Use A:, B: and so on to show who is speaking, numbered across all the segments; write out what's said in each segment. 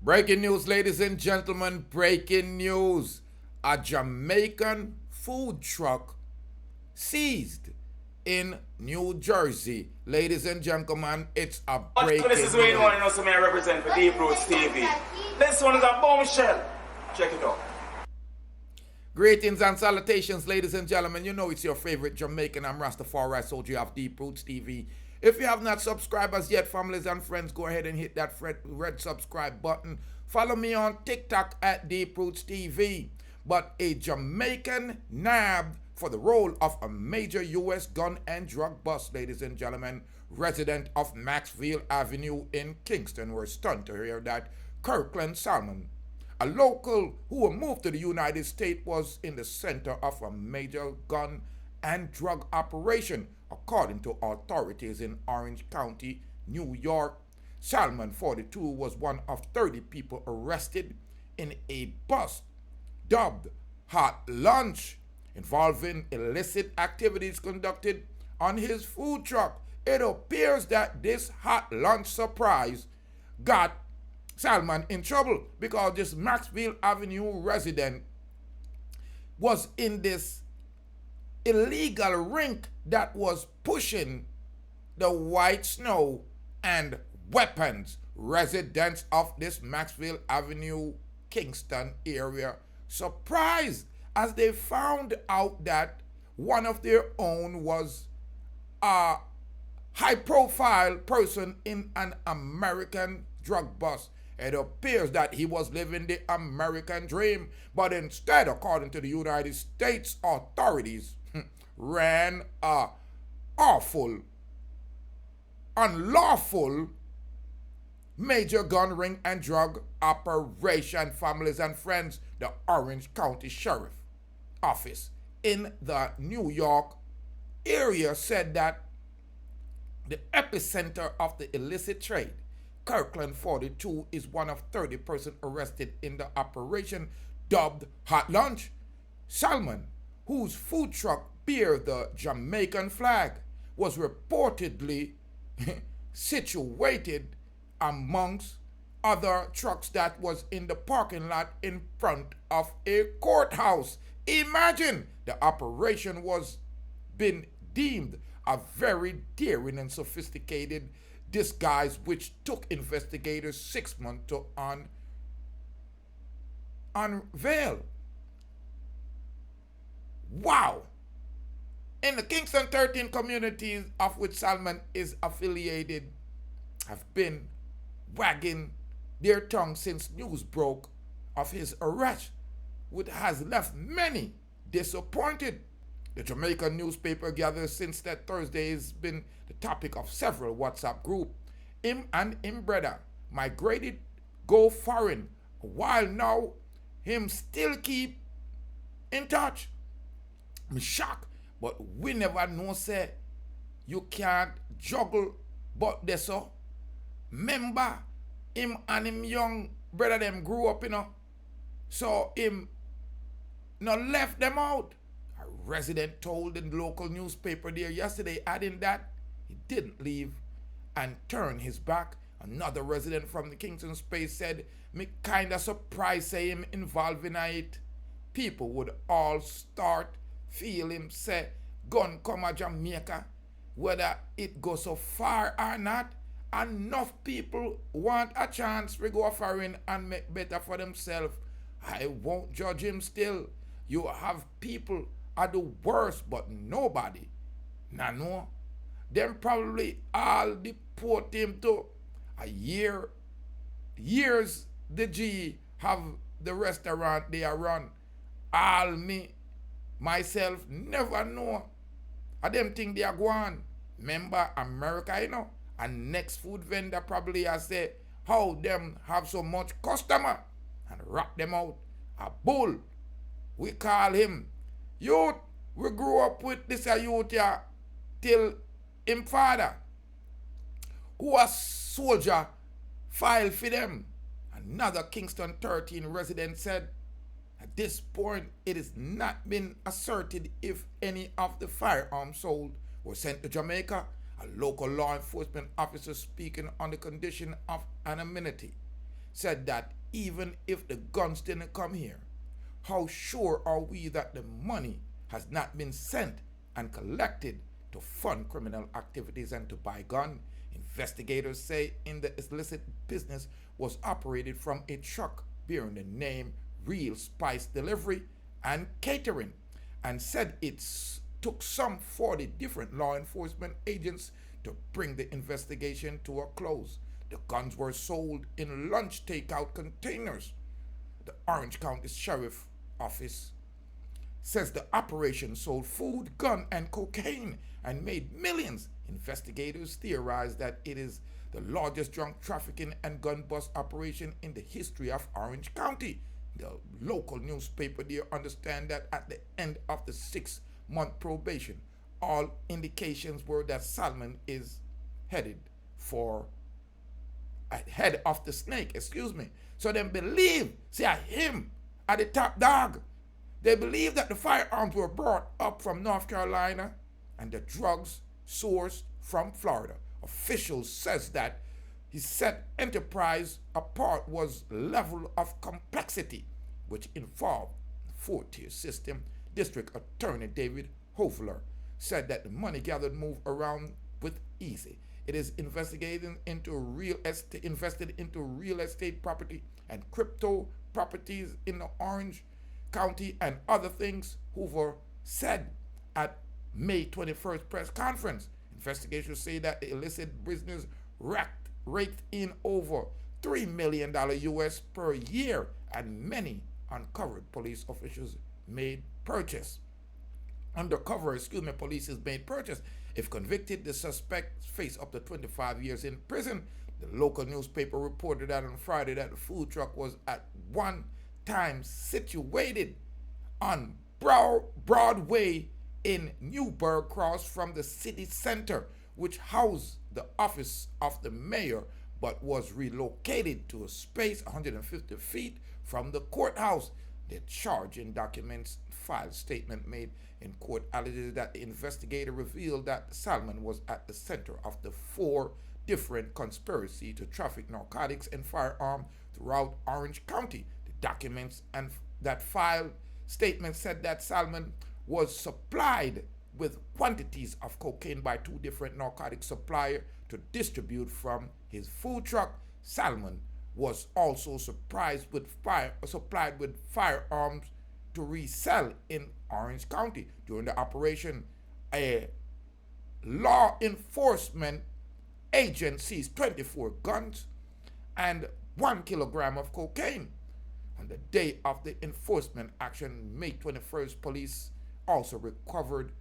A: Breaking news, ladies and gentlemen, breaking news. A Jamaican food truck seized in New Jersey. Ladies and gentlemen, it's a
B: This is
A: breaking
B: where you want
A: news.
B: to know something I represent for Deep Roots TV. This one is a bombshell. Check it out.
A: Greetings and salutations, ladies and gentlemen. You know it's your favorite Jamaican. I'm Rastafari, soldier of Deep Roots TV. If you have not subscribed as yet, families and friends, go ahead and hit that red subscribe button. Follow me on TikTok at Deep Roots TV. But a Jamaican nabbed for the role of a major U.S. gun and drug bust, ladies and gentlemen. Resident of Maxfield Avenue in Kingston were stunned to hear that Kirkland Salmon, a local who moved to the United States, was in the center of a major gun and drug operation, according to authorities in Orange County, New York. Salmon, 42, was one of 30 people arrested in a bust dubbed Hot Lunch, involving illicit activities conducted on his food truck. It appears that this hot lunch surprise got Salmon in trouble because this Maxfield Avenue resident was in this illegal rink that was pushing the white snow and weapons. Residents of this Maxfield Avenue, Kingston area surprised as they found out that one of their own was a high profile person in an American drug bust. It appears that he was living the American dream, but instead, according to the United States authorities, ran a awful, unlawful major gun ring and drug operation. Families and friends, the Orange County Sheriff Office in the New York area said that the epicenter of the illicit trade, Kirkland, 42, is one of 30 persons arrested in the operation dubbed Hot Lunch. Salmon, whose food truck bears the Jamaican flag, was reportedly situated amongst other trucks that was in the parking lot in front of a courthouse. Imagine, the operation was been deemed a very daring and sophisticated disguise, which took investigators 6 months to unveil. Wow! In the Kingston 13 communities of which Salmon is affiliated have been wagging their tongue since news broke of his arrest, which has left many disappointed. The Jamaica newspaper gathers since that Thursday has been the topic of several WhatsApp groups. Him and him brother migrated go foreign, while now him still keep in touch. I'm shocked, but we never know say you can't juggle but this so. Remember, him and him young brother them grew up, so him not left them out. A resident told the local newspaper there yesterday, adding that he didn't leave and turn his back. Another resident from the Kingston space said, me kinda surprised say him involved in it. People would all start feel him say gun come a Jamaica, whether it goes so far or not. Enough people want a chance to go foreign and make better for themselves. I won't judge him still. You have people are the worst, but nobody. Nah, no. Them probably all deport him to a year. Years the G have the restaurant they are run. All me, myself, never know. I them think they are going. Remember America, and next food vendor probably has say how them have so much customer and rat them out. A bull. We call him. Youth, we grew up with this youth here till him father, who was soldier, filed for them. Another Kingston 13 resident said, at this point, it has not been asserted if any of the firearms sold were sent to Jamaica. A local law enforcement officer speaking on the condition of anonymity said that even if the guns didn't come here, how sure are we that the money has not been sent and collected to fund criminal activities and to buy guns? Investigators say in the illicit business was operated from a truck bearing the name Real Spice Delivery and Catering, and said it took some 40 different law enforcement agents to bring the investigation to a close. The guns were sold in lunch takeout containers. The Orange County Sheriff Office says the operation sold food, gun, and cocaine and made millions. Investigators theorize that it is the largest drug trafficking and gun bust operation in the history of Orange County. The local newspaper there understand that at the end of the 6-month probation, all indications were that Salmon is head of the snake, So they believe, him at the top dog. They believe that the firearms were brought up from North Carolina and the drugs sourced from Florida. Officials says that he set enterprise apart was level of complexity, which involved the 4-tier system. District Attorney David Hovler said that the money gathered moved around with easy. It is invested into real estate property and crypto properties in the Orange County and other things, Hoover said at May 21st press conference. Investigators say that the illicit business raked in over $3 million US per year, and many uncovered police officials made purchase. Police made purchase. If convicted, the suspect face up to 25 years in prison. The local newspaper reported that on Friday that the food truck was at one time situated on Broadway in Newburgh, across from the city center, which housed the office of the mayor, but was relocated to a space 150 feet from the courthouse. The charging documents filed statement made in court alleges that the investigator revealed that Salmon was at the center of the 4 different conspiracy to traffic narcotics and firearms throughout Orange County. The documents and that filed statement said that Salmon was supplied with quantities of cocaine by 2 different narcotic suppliers to distribute from his food truck. Salmon was also supplied with firearms to resell in Orange County. During the operation, a law enforcement agent seized 24 guns and 1 kilogram of cocaine. On the day of the enforcement action, May 21st, police also recovered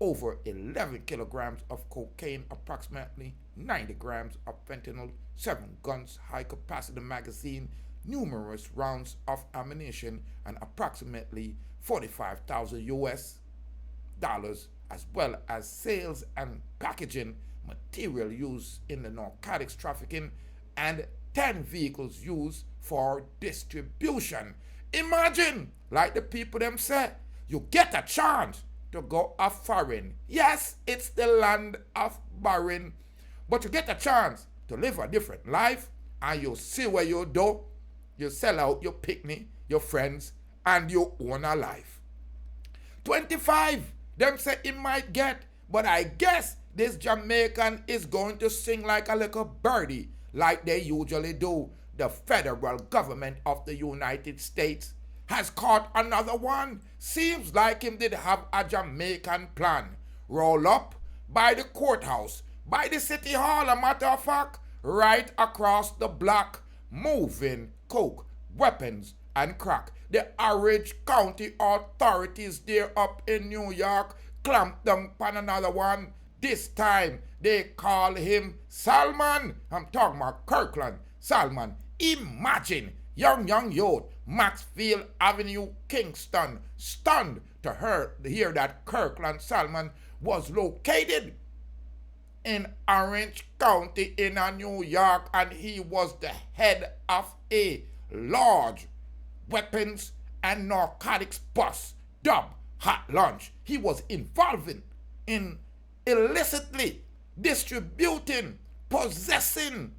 A: over 11 kilograms of cocaine, approximately 90 grams of fentanyl, 7 guns, high-capacity magazine, numerous rounds of ammunition, and approximately $45,000 US, as well as sales and packaging material used in the narcotics trafficking, and 10 vehicles used for distribution. Imagine, like the people them say, you get a chance to go a foreign. Yes, it's the land of barren, but you get a chance to live a different life, and you see where you do. You sell out your picnic, your friends, and you own a life. 25, them say it might get, but I guess this Jamaican is going to sing like a little birdie, like they usually do. The federal government of the United States has caught another one. Seems like him did have a Jamaican plan. Roll up by the courthouse, by the city hall, a matter of fact, right across the block, moving coke, weapons, and crack. The Orange County authorities there up in New York clamped down on another one. This time they call him Salmon. I'm talking about Kirkland Salmon. Imagine young youth, Maxfield Avenue, Kingston, stunned to hear that Kirkland Salmon was located in Orange County in New York, and he was the head of a large weapons and narcotics bust dubbed Hot Lunch. He was involved in illicitly distributing, possessing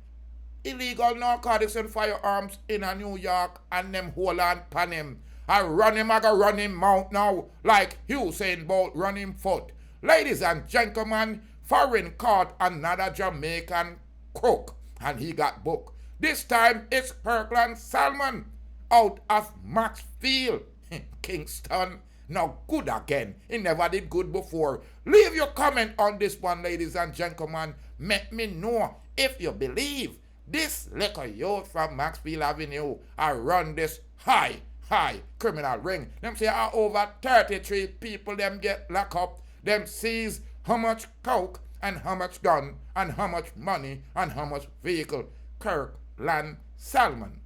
A: illegal narcotics and firearms in a New York and them hold on pan him. I run him, I go run him mount now like Usain Bolt run him foot. Ladies and gentlemen, foreign caught another Jamaican crook and he got booked. This time it's Kirkland Salmon out of Maxfield, Kingston. Now good again. He never did good before. Leave your comment on this one, ladies and gentlemen. Let me know if you believe this little youth from Maxfield Avenue I run this high criminal ring. Them say over 33 people them get locked up. Them seize how much coke and how much gun and how much money and how much vehicle. Kirkland Salmon.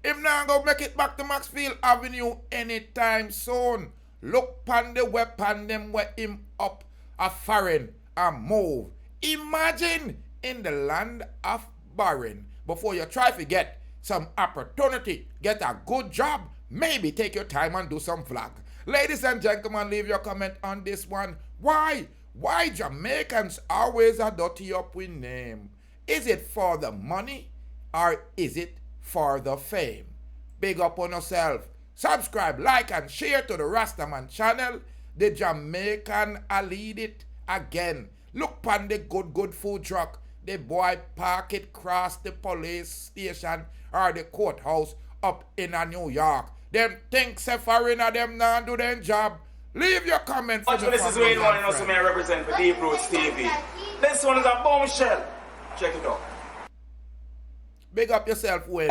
A: Him now go make it back to Maxfield Avenue anytime soon. Look pan the weapon them where him up a foreign a move. Imagine in the land of barren. Before you try to get some opportunity, get a good job, maybe take your time and do some vlog. Ladies and gentlemen, leave your comment on this one. Why Jamaicans always a dirty up with name? Is it for the money or is it for the fame? Big up on yourself. Subscribe, like and share to the Rastaman channel. The Jamaican I lead it again. Look pan the good food truck. The boy park it cross the police station or the courthouse up in a New York. Them think say foreigner them now do their job. Leave your comments.
B: This is Dwayne Salmon, also may represent for Deep Roots TV. This one is a bombshell. Check it out.
A: Big up yourself, Wayne.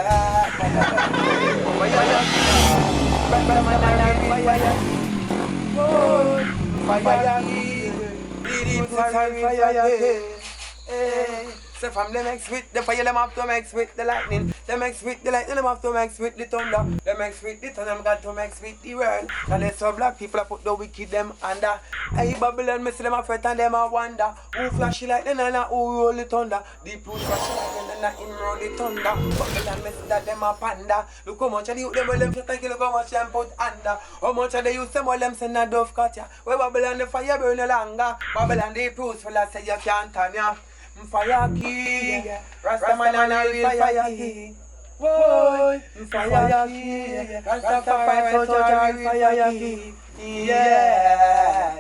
C: So from them X with the fire, them have to mix with the lightning. Them X with the lightning, them have to mix with the thunder. Them X with the thunder, them got to mix with the world. And they so black people put the wicked them under. Hey Babylon, me see them a fret and them a wonder. Who flashy like them and who roll the thunder. Deep roots flashy like them and him roll the thunder. Babylon, me see that them a panda. Look how much of the youth them well them fret and look how much them put under. How much of the youth them well them send a dove cut ya. Where Babylon the fire burn no longer. Babylon deep roots full of say you can't turn ya. Fire king, Rasta man and a real fire king. Boy, fire king, Rasta fire soldier, real fire king. Yeah,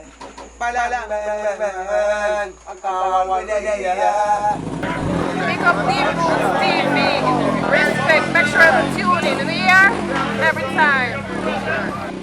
C: balalang man,
D: Pick up Deep Roots TV. Respect, make sure to tune in here every time.